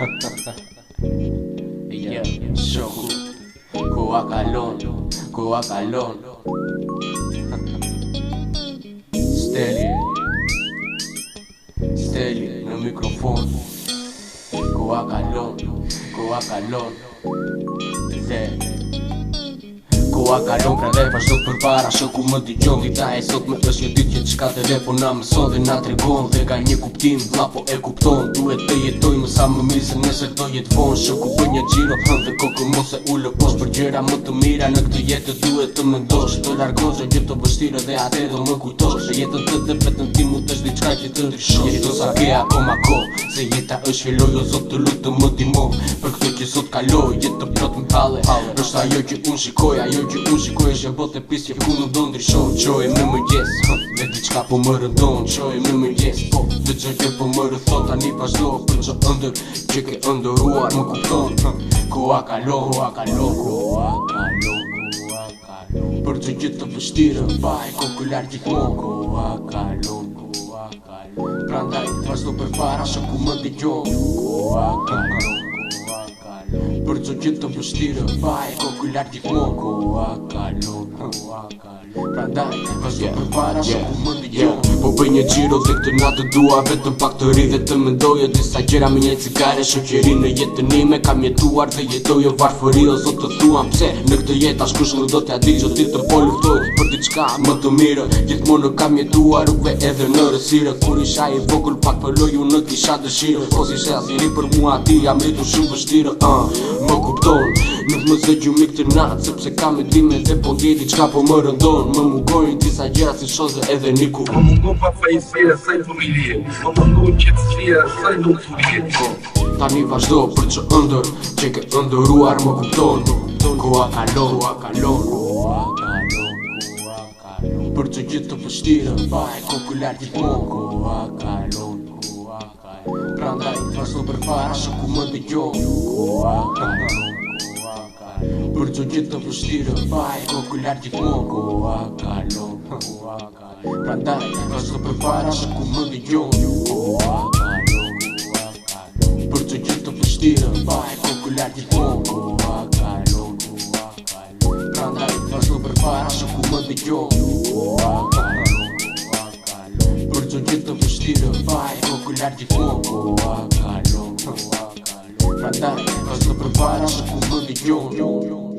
Yeah, shoku, koha kalon, koha kalon. Steli në mikrofon. Koha kalon, koha kalon. Koha kalon, prandaj vazhdo përpara shoku më dëgjon. Dita e sot më është një ditë që çka telefona mëson dhe na tregon. Dhe ka një kuptim, vlla po e kupton. Duhet të jetojmë sa më mirë se nëse do jetë vonë. Shoku bën një xhiro, dhe kokë mos e ulë poshtë për gjëra më të mira në këtë jetë duhet të mendosh. Të largosh gjë të vështirë dhe atë do më kujtosh. Se jetën të vetëm ti mund të është diçka që të ndryshosh. Jeto sa ke akoma kohë, se jeta është filloj o Zot të lutem më ndihmo. Për këtë që sot kaloj, jetë të plot me halle. Është ajo që unë shikoj, ajo që unë shikoj është botë e pisë që ku nuk do ndryshon. Qoj me mëngjes, dhe diçka po më rëndon. Qoj me mëngjes, po dhe gjë që po më rëthon. Tani vazhdo për që ëndër që ke ëndëruar më kupton. Koha kalon, koha kalon, koha kalon, koha kalon. Për që gjithë të vështirë, vaj kokullar gjithmonë. Koha kalon, koha kalon. Prandaj vazhdo përpara shoku më dëgjon. Koha kalon, koha kalon. Për që gjithë të vështirë, vaj kokullar gjithmonë. Koha kalon, koha kalon. Prandaj vazhdo përpara shoku më dëgjon. Po bëj një xhiro dhe këtë natë dua vetëm pak të ri dhe të mendoja disa gjëra me një cigare. Shoqëri në jetën ime kam jetuar dhe jetoj varfëri o Zot të thuam pse në këtë jetë askush nuk do t'ja di çdo ditë të po luftoj për diçka më të mirë. Gjithmonë kam jetuar rrugëve edhe në rësirë. Kur isha i vogël pak pëlloj unë në kisha dëshirë. Po si isha asnjëri për mua aty jam rritur shumë vështirë. Më kupton, nuk më zë gjumi këtë natë sepse kam medime dhe po ndjej diçka po më rëndon. Më mungojnë disa gjëra si shoze edhe niku. Më mungon pafajësia saj familje, më mungon qetësia saj lumturie. Tani vazhdo për që ëndër që ke ëndëruar më kupton. Koha kalon, koha kalon, koha kalon, koha kalon. Për që gjithë të vështirë, vaj kokullar gjithmonë. Koha kalon, koha kalon. Prandaj vazhdo përpara shoku më dëgjon. Koha kalon, koha kalon. Për që gjithë të vështirë, vaj kokullar gjithmonë. Koha kalon, koha kalon. Prandaj vazhdo përpara shoku më dëgjon. Koha kalon, koha kalon. Për që gjithë të vështirë, vaj kokullar gjithmonë. Koha kalon, koha kalon. Prandaj vazhdo përpara shoku më dëgjon. Koha kalon, koha kalon. Për që gjithë të vështirë, vaj kokullar gjithmonë. Koha kalon, koha kalon. Prandaj vazhdo përpara shoku më dëgjon.